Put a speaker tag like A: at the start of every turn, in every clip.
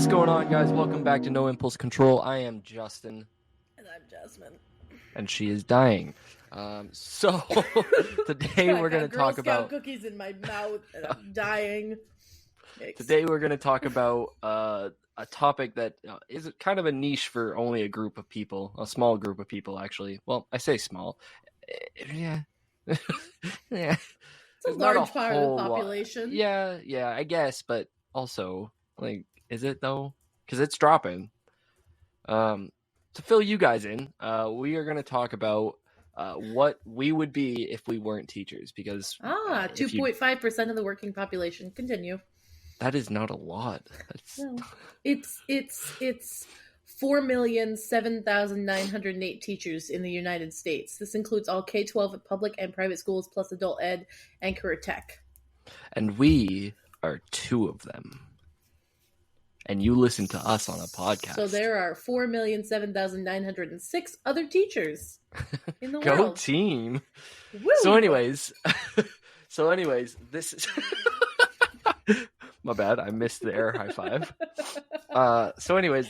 A: going on, guys? Welcome back to No Impulse Control. I am Justin.
B: And I'm Jasmine.
A: And she is dying. So today we're going to talk about
B: Girl Scout cookies in my mouth, and I'm dying.
A: Today we're going to talk about a topic that is kind of a niche for only a group of people, a small group of people, actually. Well, I say small. Yeah. Yeah.
B: It's a large part of the population.
A: Yeah, I guess, but also, like, is it though? Because it's dropping. To fill you guys in, we are going to talk about what we would be if we weren't teachers. Because
B: 2.5% of the working population. Continue.
A: That is not a lot.
B: No, it's 4,007,908 teachers in the United States. This includes all K-12 at public and private schools, plus adult ed and career tech.
A: And we are two of them. And you listen to us on a podcast.
B: So there are 4,007,906 other teachers in the
A: Go
B: world.
A: Go team!
B: Woo!
A: So anyways, this is... My bad, I missed the air high five. So anyways,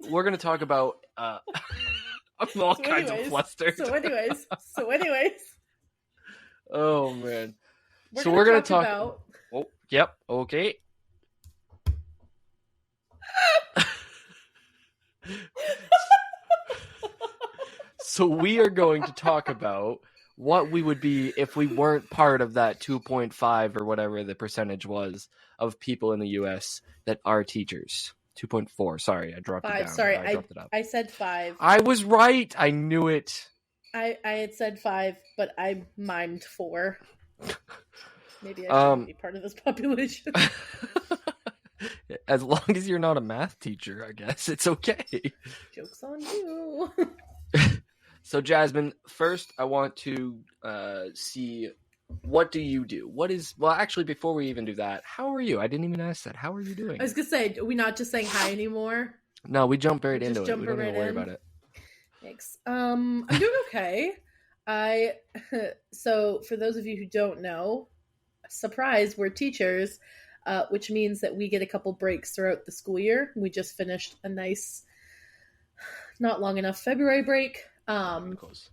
A: we're going to talk about... I'm all kinds of flustered.
B: So anyways.
A: Oh, man.
B: We're going to talk about...
A: Oh, yep, okay. So we are going to talk about what we would be if we weren't part of that 2.5 or whatever the percentage was of people in the U.S. that are teachers. 2.4. Sorry, I dropped it down.
B: Sorry,
A: I dropped it up.
B: I said 5.
A: I was right. I knew it.
B: I had said 5, but I mimed 4. Maybe I shouldn't be part of this population.
A: As long as you're not a math teacher, I guess it's okay.
B: Joke's on you.
A: So, Jasmine, first I want to see, what do you do? Actually, before we even do that, how are you? I didn't even ask that. How are you doing?
B: I was going to say, are we not just saying hi anymore?
A: No, we jumped right into it. We don't even worry about it.
B: Thanks. I'm doing okay. So, for those of you who don't know, surprise, we're teachers, which means that we get a couple breaks throughout the school year. We just finished a nice, not long enough February break.
A: Close.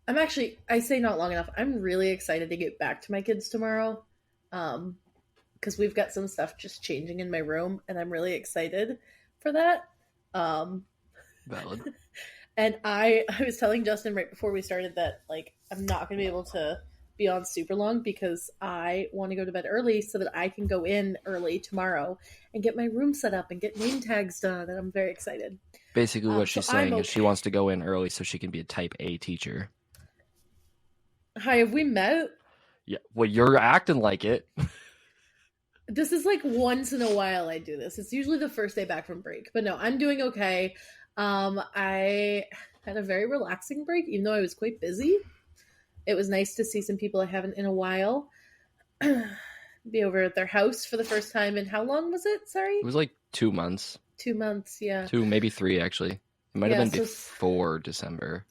B: I say not long enough. I'm really excited to get back to my kids tomorrow. Because we've got some stuff just changing in my room, and I'm really excited for that.
A: Valid.
B: And I was telling Justin right before we started that, like, I'm not going to be able to be on super long because I want to go to bed early so that I can go in early tomorrow and get my room set up and get name tags done, and I'm very excited.
A: Basically what she's saying is she wants to go in early so she can be a type A teacher.
B: Hi, have we met?
A: Yeah, well, you're acting like it.
B: This is like once in a while I do this. It's usually the first day back from break. But no, I'm doing okay. I had a very relaxing break, even though I was quite busy. It was nice to see some people I haven't in a while. Be over at their house for the first time in how long was it? Sorry?
A: It was like 2 months.
B: 2 months, yeah.
A: 2, maybe 3, actually. It might have been before December.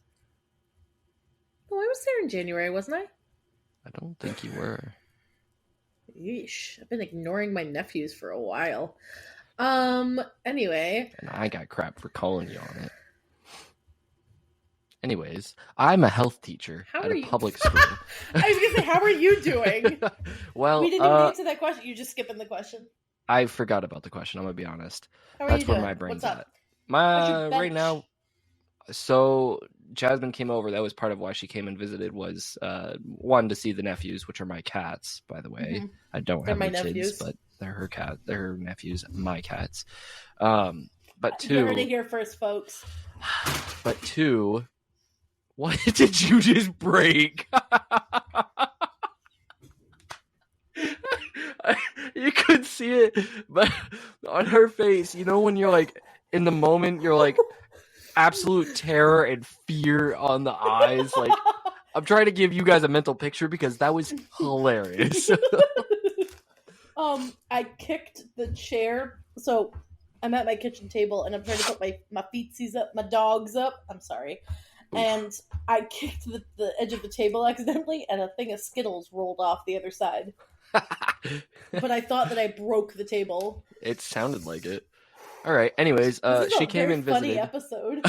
B: Oh, I was there in January, wasn't I?
A: I don't think you were.
B: Yeesh. I've been ignoring my nephews for a while. Anyway.
A: And I got crap for calling you on it. Anyways, I'm a health teacher at a public school.
B: I was going to say, how are you doing?
A: Well,
B: we didn't even answer that question. You're just skipping the question.
A: I forgot about the question. I'm going to be honest.
B: That's
A: where my brain's
B: at.
A: Right now, so Jasmine came over. That was part of why she came and visited was, one, to see the nephews, which are my cats, by the way. Mm-hmm. I don't have any kids, but they're her cat. They're her nephews, my cats. But 2...
B: You heard it here first, folks.
A: But 2... What did you just break? You could see it, but on her face, you know when you're like, in the moment, you're like, absolute terror and fear on the eyes. Like, I'm trying to give you guys a mental picture because that was hilarious.
B: I kicked the chair. So I'm at my kitchen table and I'm trying to put my feetsies up, my dogs up. I'm sorry. And I kicked the edge of the table accidentally, and a thing of Skittles rolled off the other side. But I thought that I broke the table.
A: It sounded like it. All right. Anyways, she came and visited.
B: Funny episode.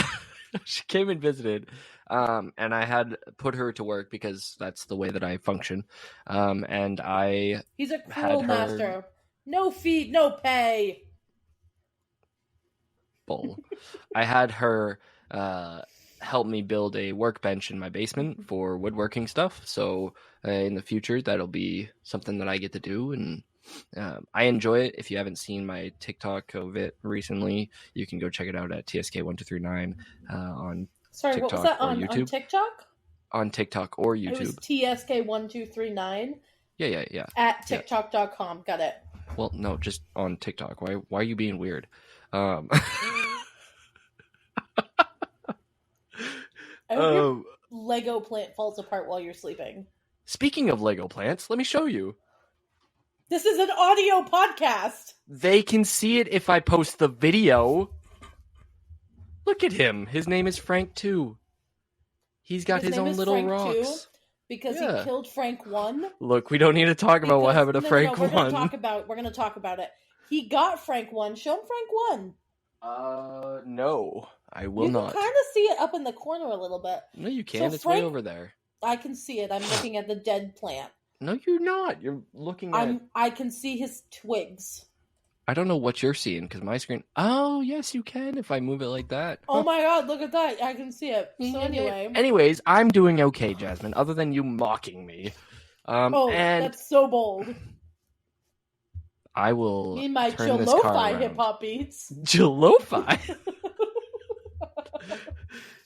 A: She came and visited, and I had put her to work because that's the way that I function. And I
B: He's a cruel master. No fee, no pay.
A: Bull. I had her help me build a workbench in my basement for woodworking stuff. So in the future, that'll be something that I get to do, and I enjoy it. If you haven't seen my TikTok of it recently, you can go check it out at TSK1239 on TikTok
B: what was that on
A: YouTube.
B: On TikTok?
A: On TikTok or YouTube. It was
B: TSK1239.
A: Yeah.
B: At TikTok.com. Got it.
A: Well, no, just on TikTok. Why are you being weird? I
B: hope your Lego plant falls apart while you're sleeping.
A: Speaking of Lego plants, let me show you.
B: This is an audio podcast.
A: They can see it if I post the video. Look at him. His name is Frank 2. He's got his own little
B: Frank
A: rocks.
B: 2 because he killed Frank 1.
A: Look, we don't need to talk about what happened to Frank 1.
B: We're going to talk about it. He got Frank 1. Show him Frank
A: 1. No, I will not.
B: You can kind of see it up in the corner a little bit.
A: No, you can't. So it's way over there.
B: I can see it. I'm looking at the dead plant.
A: No, you're not. You're looking at...
B: I can see his twigs.
A: I don't know what you're seeing because my screen... Oh, yes, you can if I move it like that.
B: Oh my god, look at that. I can see it. So anyway.
A: Anyways, I'm doing okay, Jasmine, other than you mocking me.
B: That's so bold.
A: I will
B: Me and my chill-lo-fi hip-hop beats.
A: Chill-lo-fi?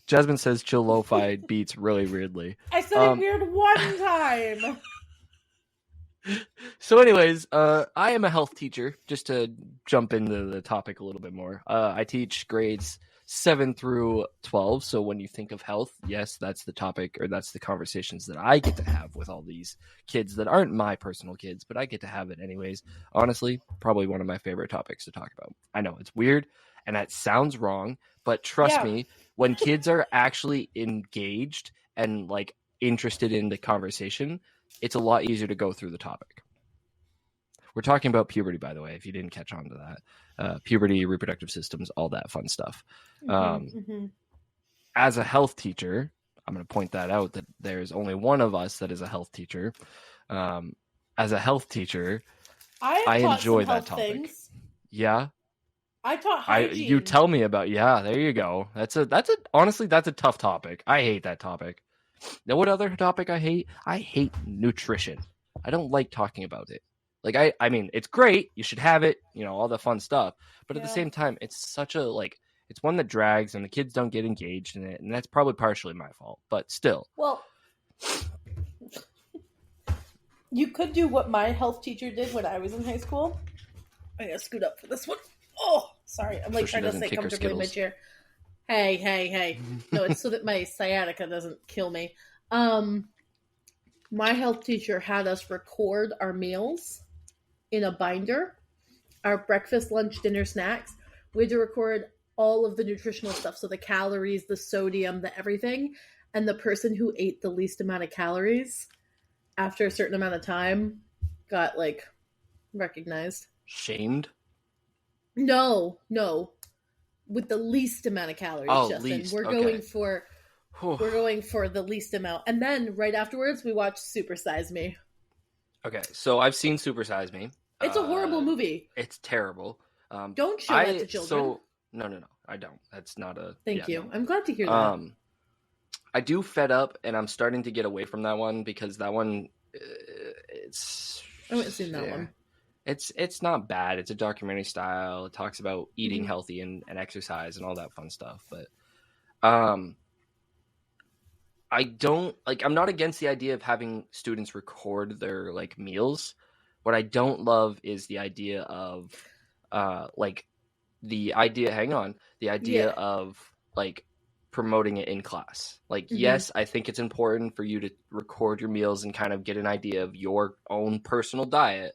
A: Jasmine says chill-lo-fi beats really weirdly.
B: I said it weird one time.
A: So anyways, I am a health teacher, just to jump into the topic a little bit more. I teach grades 7 through 12. So when you think of health, yes, that's the topic, or that's the conversations that I get to have with all these kids that aren't my personal kids, but I get to have it anyways. Honestly, probably one of my favorite topics to talk about. I know it's weird and that sounds wrong, but trust me, when kids are actually engaged and like interested in the conversation, it's a lot easier to go through the topic. We're talking about puberty, by the way, if you didn't catch on to that. Puberty, reproductive systems, all that fun stuff. As a health teacher, I'm going to point that out, that there's only one of us that is a health teacher. As a health teacher, I enjoy that topic. Things. Yeah.
B: I taught hygiene.
A: You tell me about, there you go. Honestly, that's a tough topic. I hate that topic. Now, what other topic I hate? I hate nutrition. I don't like talking about it. Like, I mean, it's great. You should have it, all the fun stuff. But at the same time, it's such a, it's one that drags and the kids don't get engaged in it. And that's probably partially my fault. But still.
B: Well, you could do what my health teacher did when I was in high school. I gotta scoot up for this one. Oh, sorry. I'm trying to stay comfortably in my chair. Hey. No, it's so that my sciatica doesn't kill me. My health teacher had us record our meals in a binder, our breakfast, lunch, dinner, snacks. We had to record all of the nutritional stuff. So the calories, the sodium, the everything. And the person who ate the least amount of calories after a certain amount of time got recognized.
A: Shamed?
B: No. With the least amount of calories, Justin.
A: Least.
B: We're going for the least amount. And then right afterwards, we watched Super Size Me.
A: Okay, so I've seen Super Size Me.
B: It's a horrible movie.
A: It's terrible.
B: Don't show that to children.
A: No, I don't. That's not a...
B: Thank you. No. I'm glad to hear that.
A: I do Fed Up, and I'm starting to get away from that one because that one,
B: I haven't seen that one.
A: It's not bad. It's a documentary style. It talks about eating healthy and exercise and all that fun stuff. But I don't I'm not against the idea of having students record their meals. What I don't love is the idea of the idea of promoting it in class. Yes, I think it's important for you to record your meals and kind of get an idea of your own personal diet.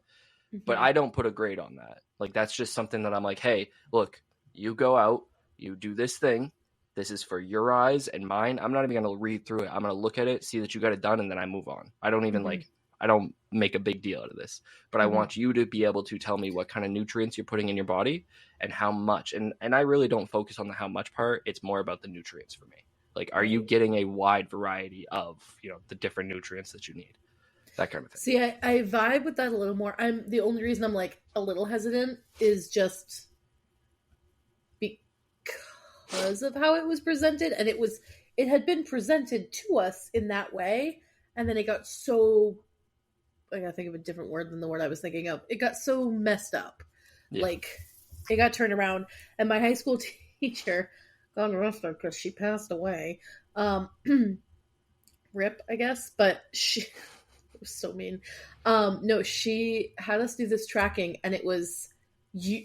A: But I don't put a grade on that. That's just something that I'm hey, look, you go out, you do this thing. This is for your eyes and mine. I'm not even going to read through it. I'm going to look at it, see that you got it done, and then I move on. I don't even make a big deal out of this, but I want you to be able to tell me what kind of nutrients you're putting in your body and how much. And I really don't focus on the how much part. It's more about the nutrients for me. Like, are you getting a wide variety of, the different nutrients that you need? That kind of thing.
B: See, I vibe with that a little more. The only reason I'm like a little hesitant is just because of how it was presented, and it had been presented to us in that way, and then it got so, I gotta think of a different word than the word I was thinking of. It got so messed up. Yeah. Like, it got turned around, and my high school teacher, God rest her, because she passed away. Rip, I guess, but she was so mean. No, she had us do this tracking, and it was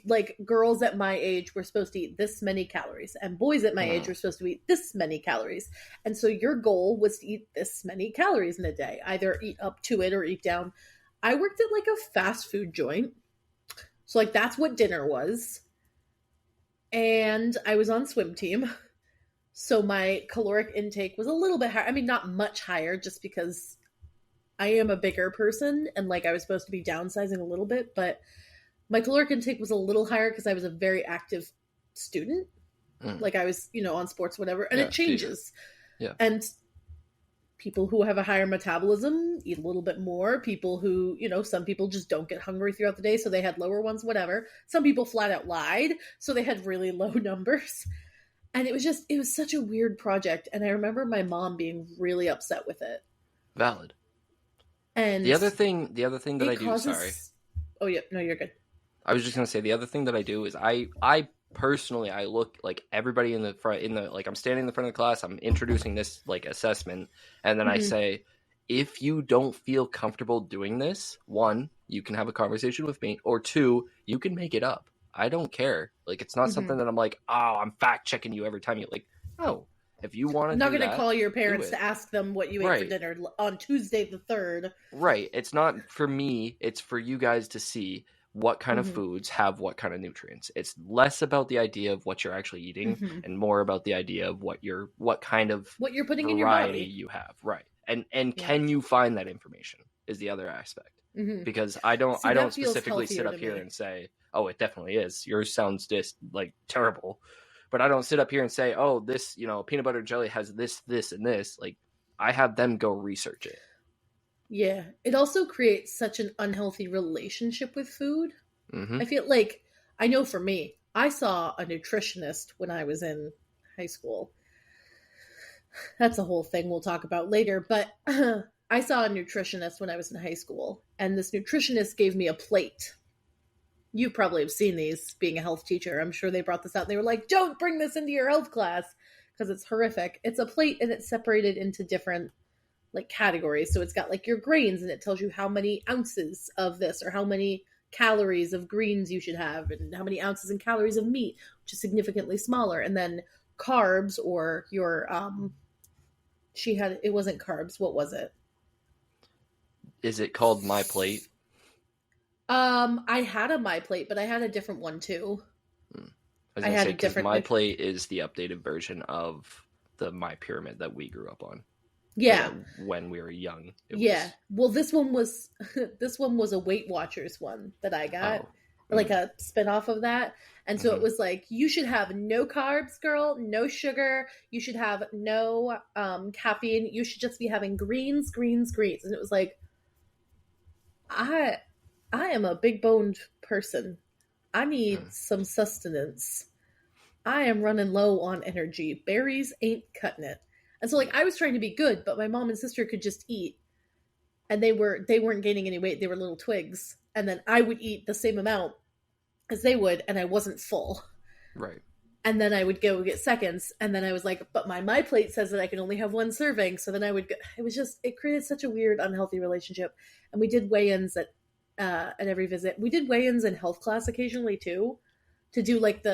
B: like girls at my age were supposed to eat this many calories, and boys at my age were supposed to eat this many calories. And so your goal was to eat this many calories in a day, either eat up to it or eat down. I worked at like a fast food joint, so like that's what dinner was. And I was on swim team, so my caloric intake was a little bit higher. I mean, not much higher, just because I am a bigger person and like I was supposed to be downsizing a little bit, but my caloric intake was a little higher because I was a very active student. Like I was, on sports, whatever, and it changes.
A: Yeah.
B: And people who have a higher metabolism eat a little bit more. People who, some people just don't get hungry throughout the day, so they had lower ones, whatever. Some people flat out lied, so they had really low numbers. And it was such a weird project. And I remember my mom being really upset with it.
A: Valid.
B: And
A: the other thing that I do, sorry.
B: Oh yeah, no, you're good.
A: I was just going to say, the other thing that I do is I personally, I look like everybody in the front, like I'm standing in the front of the class, I'm introducing this like assessment. And then I say, if you don't feel comfortable doing this, 1, you can have a conversation with me, or 2, you can make it up. I don't care. Like, it's not something that I'm like, oh, I'm fact checking you every time you like, no. If you want to,
B: I'm not going to call your parents to ask them what you ate for dinner on Tuesday the 3rd.
A: Right. It's not for me. It's for you guys to see what kind of foods have what kind of nutrients. It's less about the idea of what you're actually eating and more about the idea of what kind of
B: what you're putting in your body
A: you have. Right. And can you find that information is the other aspect. Because I don't specifically sit up here and say, oh, it definitely is. Yours sounds just like terrible. But I don't sit up here and say, oh, this, peanut butter jelly has this, and this. Like, I have them go research it.
B: Yeah. It also creates such an unhealthy relationship with food. I feel like, I know for me, I saw a nutritionist when I was in high school. That's a whole thing we'll talk about later. But I saw a nutritionist when I was in high school. And this nutritionist gave me a plate. You probably have seen these being a health teacher. I'm sure they brought this out. They were like, don't bring this into your health class because it's horrific. It's a plate and it's separated into different like categories. So it's got like your grains and it tells you how many ounces of this or how many calories of greens you should have and how many ounces and calories of meat, which is significantly smaller. And then carbs or your, it wasn't carbs. What was it?
A: Is it called My Plate?
B: I had a My Plate, but I had a different one too.
A: I had a different. My Plate is the updated version of the My Pyramid that we grew up on.
B: Yeah,
A: when we were young.
B: Well, this one was a Weight Watchers one that I got, like a spinoff of that. And so it was like, you should have no carbs, girl, no sugar. You should have no caffeine. You should just be having greens. And it was like, I am a big boned person. I need some sustenance. I am running low on energy. Berries ain't cutting it. And so like I was trying to be good, but my mom and sister could just eat. And they weren't gaining any weight. They were little twigs. And then I would eat the same amount as they would, and I wasn't full.
A: Right.
B: And then I would go get seconds. And then I was like, but my plate says that I can only have one serving. So then I would go, it created such a weird, unhealthy relationship. And we did weigh-ins at every visit. We did weigh-ins in health class occasionally too, to do like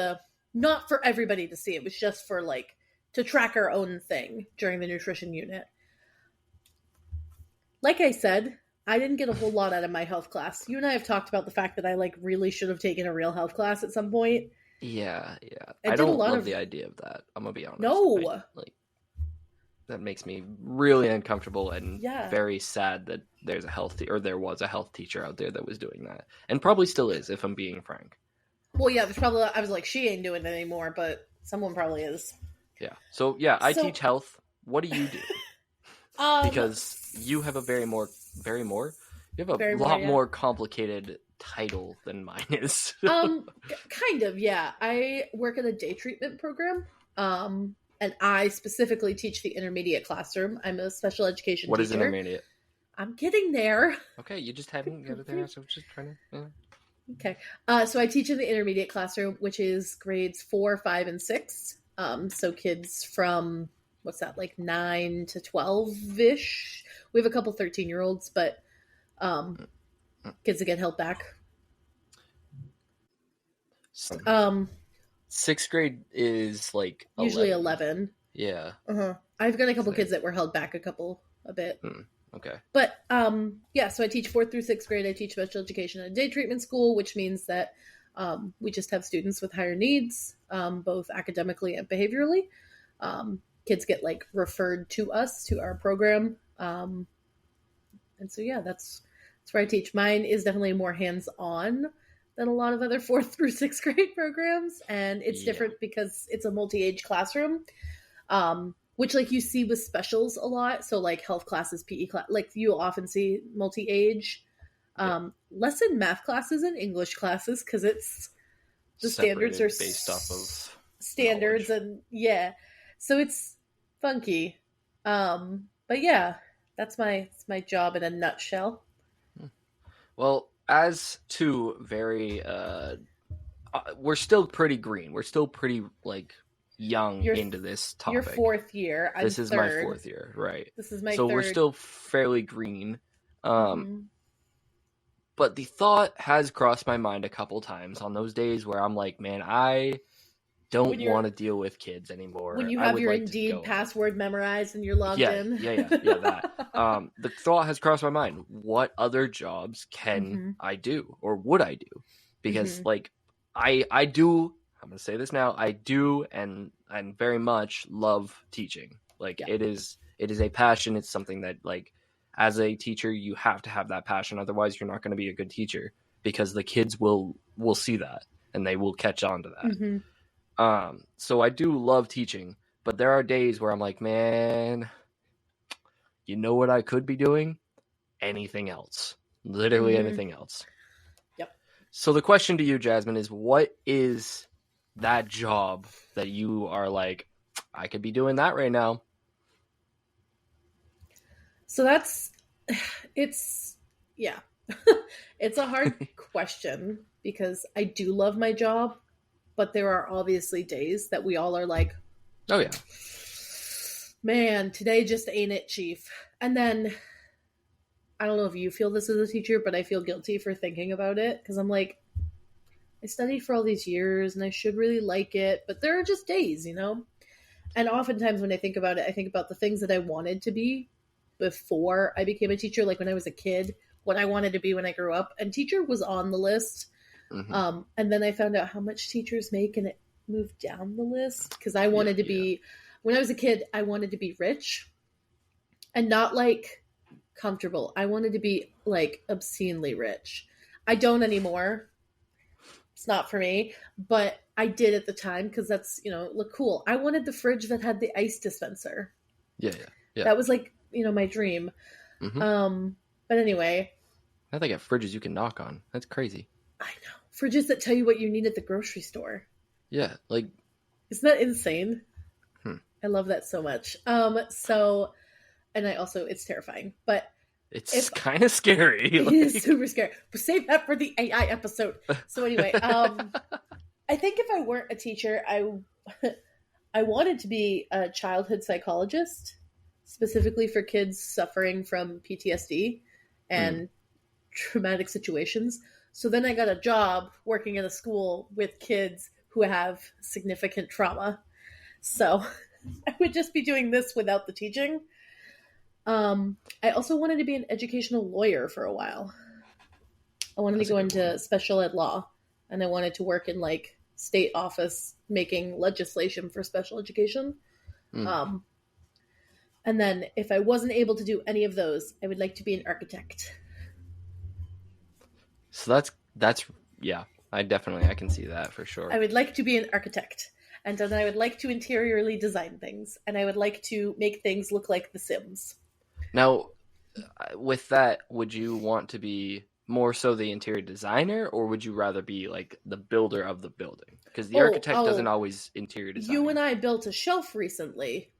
B: not for everybody to see. It was just for like, to track our own thing during the nutrition unit. Like I said, I didn't get a whole lot out of my health class. You and I have talked about the fact that I like really should have taken a real health class at some point.
A: Yeah. I don't love the idea of that. I'm gonna be honest.
B: No.
A: that makes me really uncomfortable and very sad that there was a health teacher out there that was doing that, and probably still is, if I'm being frank.
B: Well, yeah, there's probably, I was like, she ain't doing it anymore, but someone probably is.
A: Yeah. So yeah, I teach health. What do you do? Because you have a more complicated title than mine is.
B: Kind of, yeah. I work at a day treatment program. And I specifically teach the intermediate classroom. I'm a special education teacher.
A: What is intermediate?
B: I'm getting there.
A: Okay, you just haven't got it there, so I'm just trying to... Yeah.
B: Okay. So I teach in the intermediate classroom, which is grades 4, 5, and 6. So kids from, 9 to 12-ish. We have a couple 13-year-olds, but kids that get held back.
A: Sixth grade is like 11.
B: Usually 11.
A: Yeah.
B: I've got a couple kids that were held back a bit.
A: Okay.
B: But so I teach 4th through 6th grade. I teach special education at a day treatment school, which means that we just have students with higher needs, both academically and behaviorally. Kids get referred to us, to our program. And so, yeah, that's where I teach. Mine is definitely more hands-on than a lot of other 4th through 6th grade programs. And it's different because it's a multi-age classroom, which you see with specials a lot. So health classes, PE class, you'll often see multi-age, less in math classes and English classes, because it's the standards are
A: based off of
B: standards knowledge. And so it's funky. But yeah, that's my job in a nutshell.
A: Well, as two very, we're still pretty green. We're still pretty young into this topic.
B: Your 4th year.
A: This is my 4th year, right?
B: This is my
A: so
B: 3rd.
A: We're still fairly green. But the thought has crossed my mind a couple times on those days where I'm like, man, I don't want to deal with kids anymore.
B: When you have your Indeed password memorized and you're logged in.
A: That. The thought has crossed my mind. What other jobs can I do, or would I do? Because I do, I'm going to say this now, I do and very much love teaching. It is a passion. It's something that as a teacher, you have to have that passion. Otherwise, you're not going to be a good teacher, because the kids will see that and they will catch on to that. So I do love teaching, but there are days where I'm like, man, you know what I could be doing? Anything else. Literally anything else.
B: Yep.
A: So the question to you, Jasmine, is what is that job that you are like, I could be doing that right now?
B: So it's a hard question, because I do love my job, but there are obviously days that we all are like,
A: oh yeah,
B: man, today just ain't it, chief. And then I don't know if you feel this as a teacher, but I feel guilty for thinking about it, because I'm like, I studied for all these years and I should really like it, but there are just days, And oftentimes when I think about it, I think about the things that I wanted to be before I became a teacher, when I was a kid, what I wanted to be when I grew up, and teacher was on the list. And then I found out how much teachers make, and it moved down the list, because I wanted to be, when I was a kid, I wanted to be rich, and not comfortable. I wanted to be obscenely rich. I don't anymore. It's not for me, but I did at the time, because that's, look cool. I wanted the fridge that had the ice dispenser.
A: Yeah.
B: That was my dream. But anyway.
A: Now they got fridges you can knock on. That's crazy.
B: I know. Fridges that tell you what you need at the grocery store.
A: Yeah.
B: Isn't that insane? I love that so much. And I also, it's terrifying, but
A: it's kind of scary.
B: It is super scary. But save that for the AI episode. So anyway, I think if I weren't a teacher, I wanted to be a childhood psychologist, specifically for kids suffering from PTSD and traumatic situations. So then I got a job working at a school with kids who have significant trauma. So I would just be doing this without the teaching. I also wanted to be an educational lawyer for a while. I wanted to go into special ed law, and I wanted to work in state office making legislation for special education. And And then if I wasn't able to do any of those, I would like to be an architect.
A: So that's yeah, I can see that for sure.
B: I would like to be an architect. And then I would like to interiorly design things. And I would like to make things look like The Sims.
A: Now, with that, would you want to be more so the interior designer, or would you rather be like the builder of the building? Because the architect doesn't always interior design.
B: You and I built a shelf recently.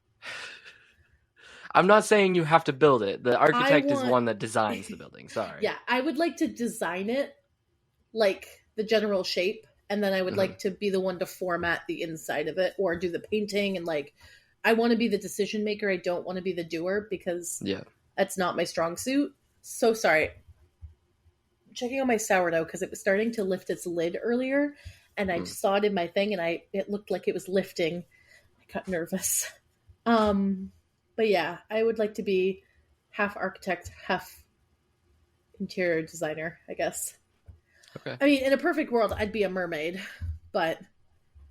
A: I'm not saying you have to build it. The architect is one that designs the building. Sorry.
B: Yeah, I would like to design it, like the general shape, and then I would like to be the one to format the inside of it or do the painting. And like, I want to be the decision maker. I don't want to be the doer because that's not my strong suit. So sorry. I'm checking on my sourdough because it was starting to lift its lid earlier, and I saw it in my thing, and it looked like it was lifting. I got nervous. But yeah, I would like to be half architect, half interior designer, I guess.
A: Okay.
B: I mean, in a perfect world, I'd be a mermaid, but...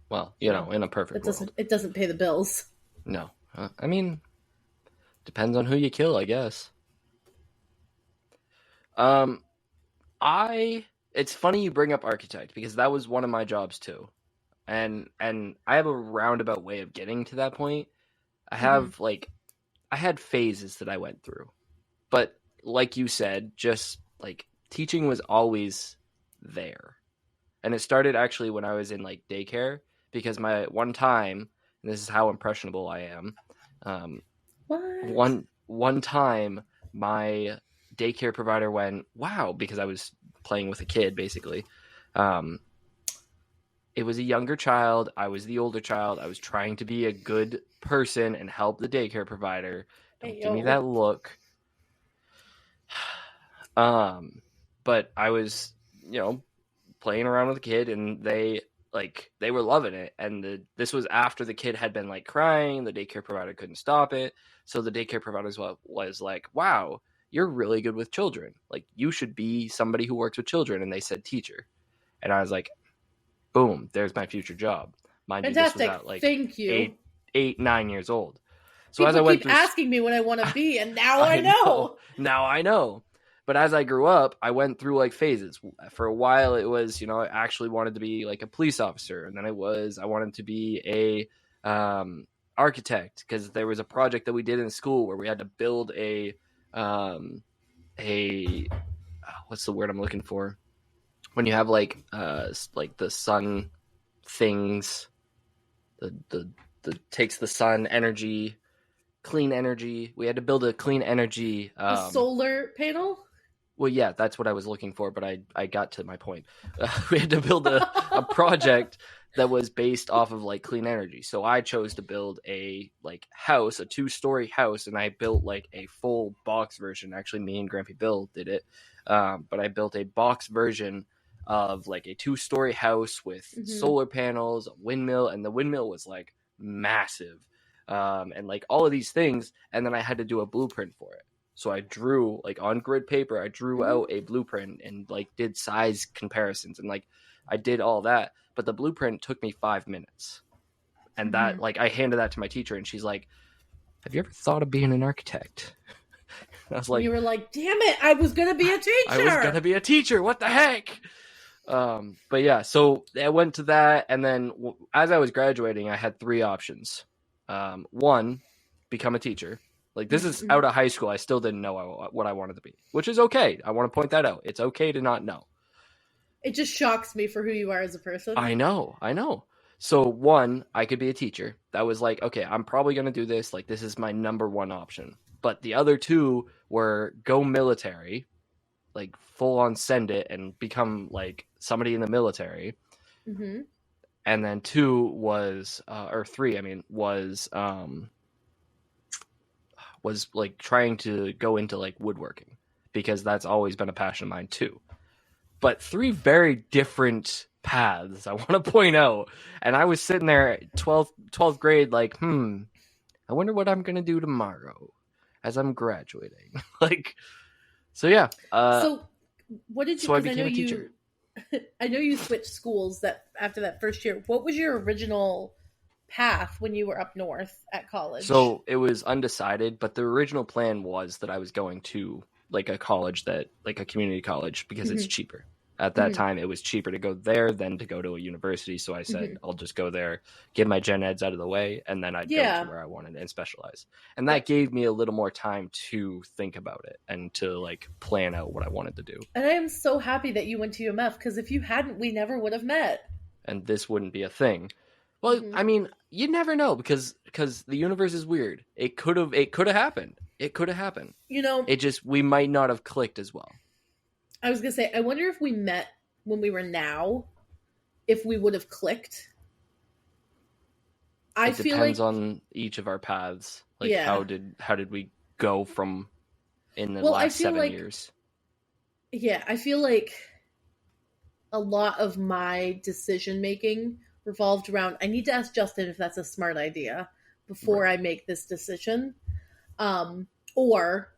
A: Well, in a perfect world.
B: It doesn't pay the bills.
A: No. I mean, depends on who you kill, I guess. It's funny you bring up architect, because that was one of my jobs too. And I have a roundabout way of getting to that point. I have I had phases that I went through, but like you said, just like teaching was always there. And it started actually when I was in like daycare, because my one time, and this is how impressionable I am. One time my daycare provider went, wow, because I was playing with a kid basically. It was a younger child. I was the older child. I was trying to be a good person and help the daycare provider. Don't give me that look. But I was, playing around with the kid, and they were loving it. And this was after the kid had been like crying. The daycare provider couldn't stop it. So the daycare provider was like, wow, you're really good with children. Like, you should be somebody who works with children. And they said teacher. And I was like, boom, there's my future job. Mind
B: Fantastic.
A: You, this was at like
B: Thank you.
A: 9 years old. So
B: people
A: as I went
B: keep asking me what I want to be, and now I know.
A: Now I know. But as I grew up, I went through like phases. For a while, it was, I actually wanted to be like a police officer, and then I wanted to be a architect, because there was a project that we did in school where we had to build a what's the word I'm looking for? When you have like the sun things, the takes the sun energy, clean energy. We had to build a clean energy.
B: A solar panel?
A: Well, yeah, that's what I was looking for, but I got to my point. We had to build a project that was based off of like clean energy. So I chose to build a house, a 2-story house, and I built like a full box version. Actually, me and Grampy Bill did it, but I built a box version of like a 2-story house with solar panels, a windmill, and the windmill was like massive, and like all of these things. And then I had to do a blueprint for it. So I drew like on grid paper, I drew out a blueprint and like did size comparisons, and like I did all that. But the blueprint took me 5 minutes. And that I handed that to my teacher, and she's like, have you ever thought of being an architect? I was like,
B: you were like, damn it, I was going to be a teacher.
A: I was going to be a teacher. What the heck? But yeah, so I went to that. And then as I was graduating, I had 3 options. 1, become a teacher. Like, this is out of high school. I still didn't know what I wanted to be, which is okay. I want to point that out. It's okay to not know.
B: It just shocks me for who you are as a person.
A: I know. So 1, I could be a teacher. That was like, okay, I'm probably going to do this. Like, this is my number 1 option. But the other 2 were go military, like full on send it and become like somebody in the military.
B: Mm-hmm.
A: And then 2 was, or 3, I mean, was like trying to go into like woodworking, because that's always been a passion of mine too. But 3 very different paths, I want to point out. And I was sitting there 12th grade like, I wonder what I'm going to do tomorrow as I'm graduating. So yeah.
B: So what did you,
A: so I became a teacher.
B: I know you switched schools that after that first year. What was your original path when you were up north at college?
A: So it was undecided, but the original plan was that I was going to like a college that, like a community college, because it's
B: Mm-hmm.
A: cheaper. At that
B: Mm-hmm.
A: time, it was cheaper to go there than to go to a university. So I
B: Mm-hmm.
A: said, I'll just go there, get my gen eds out of the way, and then I'd go to
B: Yeah.
A: where I wanted and specialize. And
B: Yeah.
A: that gave me a little more time to think about it and to like plan out what I wanted to do.
B: And I am so happy that you went to UMF, because if you hadn't, we never would have met.
A: And this wouldn't be a thing. Well,
B: Mm-hmm.
A: I mean, you never know because the universe is weird. It could have happened. It could have happened.
B: You know,
A: It just, we might not have clicked as well.
B: I was gonna say, I wonder if we met when we were now, if we would have clicked. I
A: It
B: feel
A: depends
B: like,
A: on each of our paths. Like
B: yeah.
A: how did we go from in the
B: Well, I
A: last
B: feel
A: 7
B: like,
A: years?
B: yeah, I feel like a lot of my decision making revolved around, I need to ask Justin if that's a smart idea before
A: Right.
B: I make this decision. Or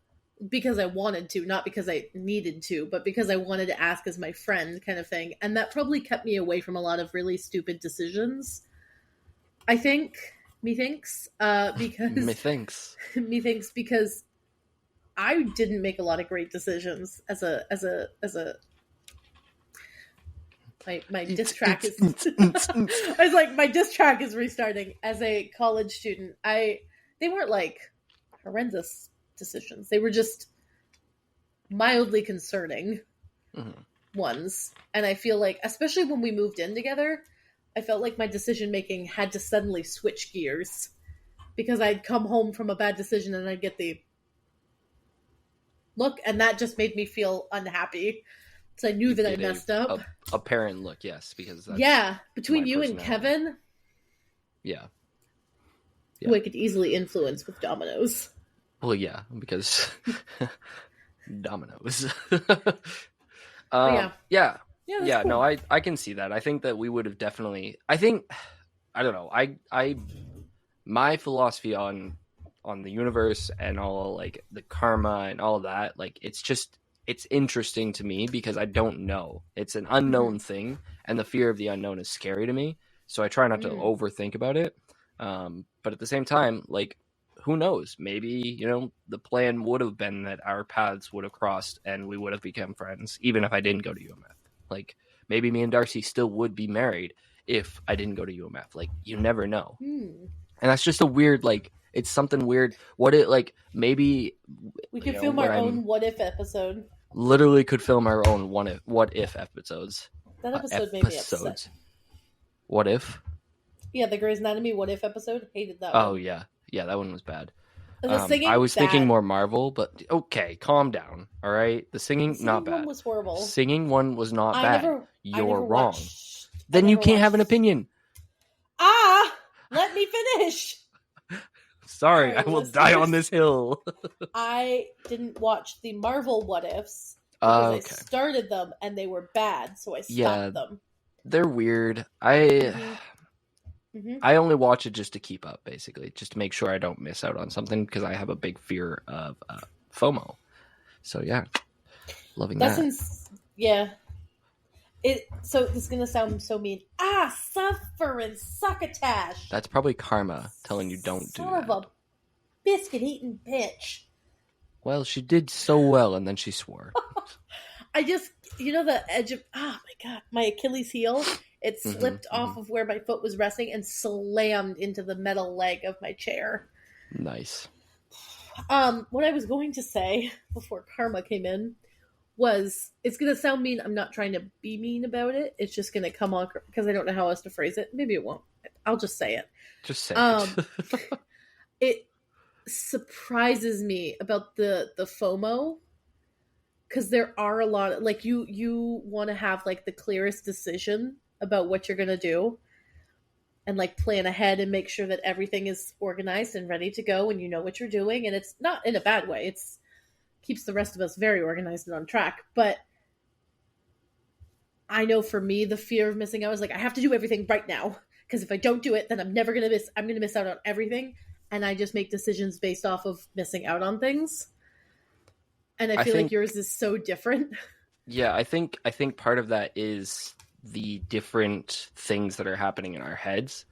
B: because I wanted to, not because I needed to, but because I wanted to ask as my friend, kind of thing. And that probably kept me away from a lot of really stupid decisions. I think, methinks, because
A: Methinks.
B: methinks because I didn't make a lot of great decisions as a my diss track is I was like, my diss track is restarting. As a college student, they weren't like horrendous decisions. They were just mildly concerning ones. And I feel like, especially when we moved in together, I felt like my decision making had to suddenly switch gears, because I'd come home from a bad decision and I'd get the look, and that just made me feel unhappy. So I knew that I messed up.
A: A parent look, yes, because that's
B: between you and Kevin,
A: yeah,
B: who I could easily influence with dominoes.
A: Well, yeah, because dominoes.
B: Yeah.
A: Cool. No, I can see that. I think that we would have definitely. I don't know. My philosophy on the universe and all, like the karma and all of that, like it's interesting to me because I don't know. It's an unknown thing, and the fear of the unknown is scary to me. So I try not to overthink about it. But at the same time, like, who knows? Maybe, the plan would have been that our paths would have crossed and we would have become friends, even if I didn't go to UMF. Like, maybe me and Darcy still would be married if I didn't go to UMF. Like, you never know. And that's just a weird, like, it's something weird. What it, like, maybe
B: we could film our own what if episode.
A: Literally could film our own what if episodes.
B: That episode made me upset.
A: What if?
B: Yeah, the Grey's Anatomy what if episode. Hated that one.
A: Oh, yeah. Yeah, that one was bad.
B: The singing,
A: I was
B: bad.
A: thinking more Marvel, but okay, calm down. All right, the singing not bad.
B: One was horrible.
A: Singing one was not bad. You're wrong.
B: Then
A: you can't have an opinion.
B: Let me finish.
A: Sorry, I will die on this hill.
B: I didn't watch the Marvel what ifs because I started them and they were bad, so I stopped them.
A: They're weird. I only watch it just to keep up, basically, just to make sure I don't miss out on something, because I have a big fear of FOMO. So yeah, loving that.
B: Yeah. So this is gonna sound so mean. Suffering succotash.
A: That's probably karma telling you don't do that. Son of a
B: biscuit eating bitch.
A: Well, she did so well, and then she swore.
B: I just, the edge of, my God, my Achilles heel, it slipped off of where my foot was resting and slammed into the metal leg of my chair.
A: Nice.
B: What I was going to say before karma came in was, it's going to sound mean. I'm not trying to be mean about it. It's just going to come on, because I don't know how else to phrase it. Maybe it won't. I'll just say it.
A: Just say it.
B: It surprises me about the FOMO, because there are a lot of, like, you want to have, like, the clearest decision about what you're going to do and, like, plan ahead and make sure that everything is organized and ready to go and you know what you're doing. And it's not in a bad way. It's keeps the rest of us very organized and on track. But I know for me, the fear of missing out is like, I have to do everything right now, because if I don't do it, then I'm going to miss out on everything. And I just make decisions based off of missing out on things. And I feel like yours is so different.
A: Yeah, I think part of that is the different things that are happening in our heads.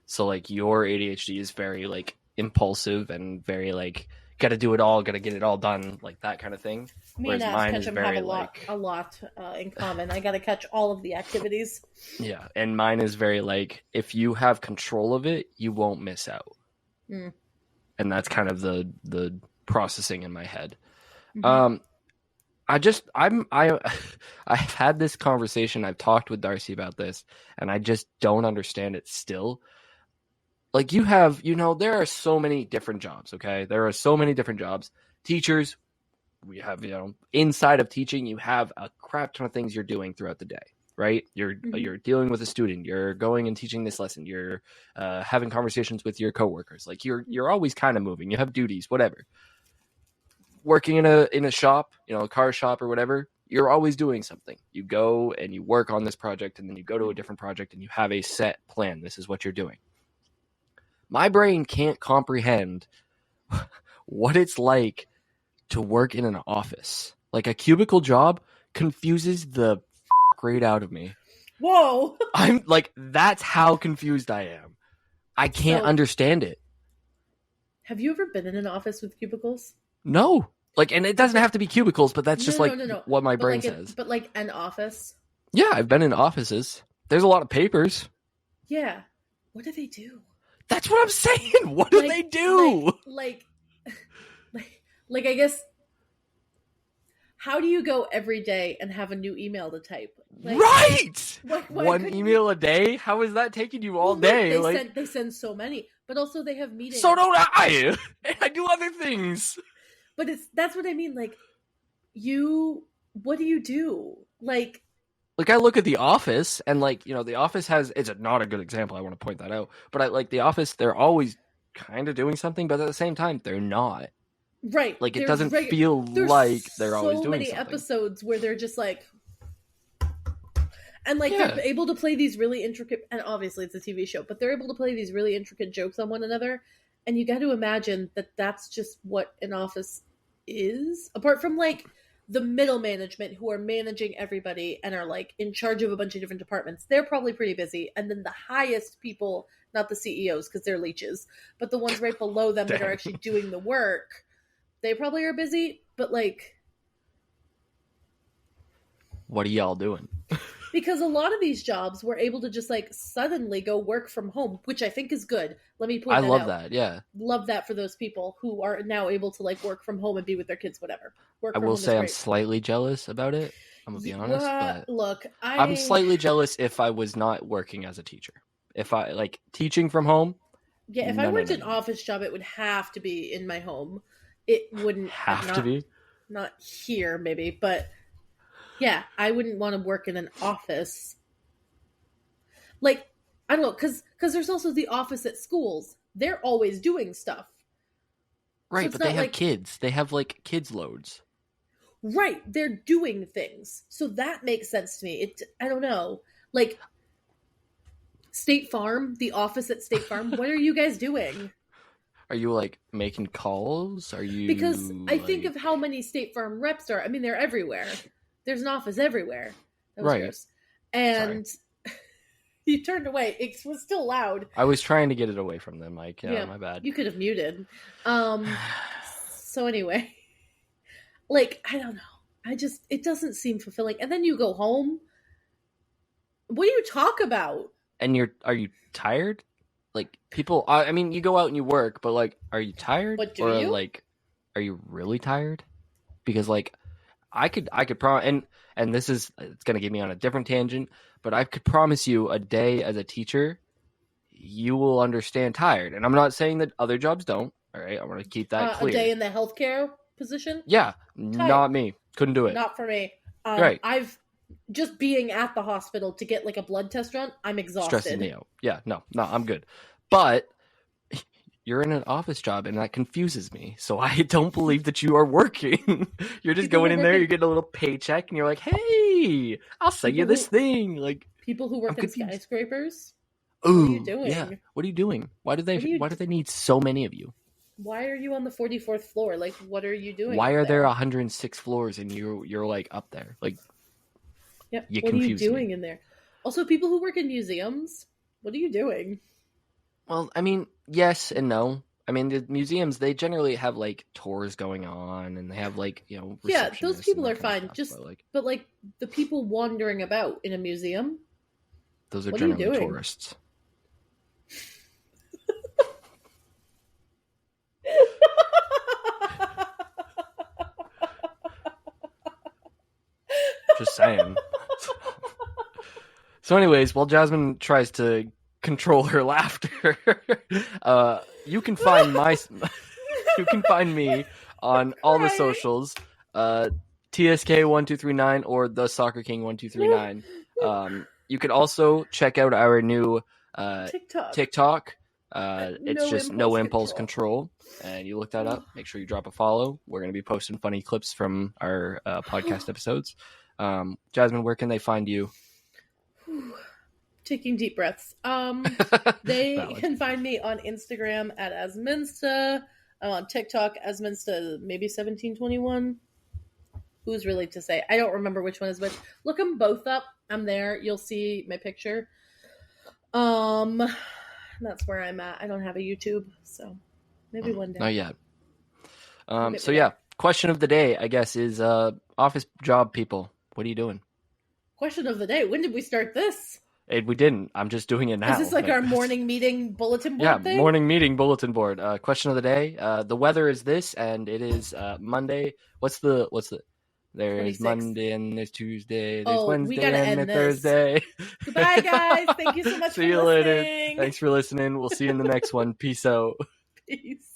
A: So like your ADHD is very like impulsive and very like got to do it all, got to get it all done, like that kind of thing.
B: Me and
A: Whereas
B: Ash
A: mine is
B: Ketchum have
A: very
B: a lot in common. I got to catch all of the activities.
A: yeah, and mine is very like if you have control of it, you won't miss out.
B: Mm.
A: And that's kind of the processing in my head.
B: Mm-hmm.
A: I I've had this conversation. I've talked with Darcy about this, and I just don't understand it still. Like you have, there are so many different jobs. Okay, there are so many different jobs. Teachers, we have, inside of teaching, you have a crap ton of things you're doing throughout the day. Right, you're dealing with a student, you're going and teaching this lesson, you're having conversations with your coworkers. Like you're always kind of moving. You have duties, whatever. Working in a shop, a car shop or whatever, you're always doing something. You go and you work on this project, and then you go to a different project, and you have a set plan. This is what you're doing. My brain can't comprehend what it's like to work in an office. Like a cubicle job confuses the right out of me.
B: Whoa.
A: I'm like, that's how confused I am. I can't understand it.
B: Have you ever been in an office with cubicles?
A: No. Like, and it doesn't have to be cubicles, but that's just
B: no.
A: what my brain says.
B: But like an office?
A: Yeah, I've been in offices. There's a lot of papers.
B: Yeah. What do they do?
A: That's what I'm saying. What do they do?
B: Like, I guess, how do you go every day and have a new email to type? Like,
A: right!
B: Why
A: one email a day? How is that taking you all day?
B: They send so many, but also they have meetings.
A: So don't I! I do other things.
B: But that's what I mean. Like, what do you do? Like
A: I look at The Office, and The Office it's not a good example. I want to point that out. But I like The Office. They're always kind of doing something, but at the same time, they're not.
B: Right.
A: Like it doesn't feel like they're always doing something.
B: So many episodes where they're just like, and they're able to play these really intricate, and obviously it's a TV show, but they're able to play these really intricate jokes on one another. And you got to imagine that that's just what an office is, apart from the middle management who are managing everybody and are in charge of a bunch of different departments. They're probably pretty busy. And then the highest people, not the CEOs because they're leeches, but the ones right below them that are actually doing the work, they probably are busy. But
A: what are y'all doing?
B: Because a lot of these jobs were able to just suddenly go work from home, which I think is good. Let me point that out. I
A: love that. Yeah.
B: Love that for those people who are now able to work from home and be with their kids, whatever.
A: I will say I'm slightly jealous about it. I'm going to be honest. But
B: look,
A: I'm slightly jealous if I was not working as a teacher. If I teaching from home.
B: Yeah, if I worked an office job, it would have to be in my home. It wouldn't
A: have to be.
B: Not here, maybe, but yeah, I wouldn't want to work in an office. I don't know, because there's also the office at schools. They're always doing stuff.
A: Right, so but they have kids. They have kids loads.
B: Right, they're doing things. So that makes sense to me. I don't know. State Farm, the office at State Farm, what are you guys doing?
A: Are you making calls? Are you?
B: Because I think of how many State Farm reps are. I mean, they're everywhere. There's an office everywhere. That was gross. And you turned away. It was still loud.
A: I was trying to get it away from them, Mike. Yeah, my bad.
B: You could have muted. So anyway, I don't know. It doesn't seem fulfilling. And then you go home. What do you talk about?
A: And are you tired? People, I mean, you go out and you work, but are you tired?
B: What do you?
A: Are you really tired? Because I could promise, and this is, it's going to get me on a different tangent, but I could promise you a day as a teacher, you will understand tired. And I'm not saying that other jobs don't. All right. I want to keep that clear.
B: A day in the healthcare position?
A: Yeah. Tired. Not me. Couldn't do it.
B: Not for me.
A: Right.
B: I've just being at the hospital to get a blood test run. I'm exhausted.
A: Stressing me out. Yeah. No, I'm good. But you're in an office job, and that confuses me. So I don't believe that you are working. You're just going in there, you're getting a little paycheck, and you're like, hey, I'll sell you this thing.
B: People who work in skyscrapers?
A: Ooh, what are you doing? Yeah. What are you doing? Why do they need so many of you?
B: Why are you on the 44th floor? What are you doing?
A: Why are there 106 floors and you're up there?
B: Yeah, what are you doing in there? Also, people who work in museums, what are you doing?
A: Well, I mean, yes and no. I mean, the museums, they generally have like tours going on, and they have like, you know,
B: Yeah, those
A: receptionists and
B: people
A: that
B: are
A: kind of
B: fine.
A: stuff.
B: Just
A: But like,
B: but like the people wandering about in a museum,
A: those are
B: what are you
A: generally
B: doing?
A: tourists. Just saying. So, anyways, while Jasmine tries to control her laughter, you can find you can find me on all the
B: Crying.
A: socials, TSK1239 or the Soccer King 1239. You can also check out our new
B: TikTok.
A: TikTok. It's
B: No
A: just No
B: impulse
A: Impulse
B: control.
A: Control, and you look that up. Make sure you drop a follow. We're going to be posting funny clips from our podcast episodes. Jasmine, where can they find you?
B: Taking deep breaths. They
A: Valid.
B: can find me on Instagram at Asminsta. I'm on TikTok, Asminsta, maybe 1721. Who's really to say? I don't remember which one is which. Look them both up. I'm there. You'll see my picture. That's where I'm at. I don't have a YouTube, so maybe one day.
A: Not yet.
B: We'll
A: So yeah, question of the day, I guess, is office job people. What are you doing?
B: Question of the day. When did we start this?
A: We didn't. I'm just doing it now.
B: Is this like our morning meeting bulletin board thing?
A: Morning meeting bulletin board. Question of the day. The weather is this, and it is Monday. What's the? There's
B: 26th.
A: Monday and there's Tuesday. There's Wednesday and there's
B: this.
A: Thursday.
B: Goodbye, guys. Thank you so much
A: See you later. Thanks for listening. We'll see you in the next one. Peace out.
B: Peace.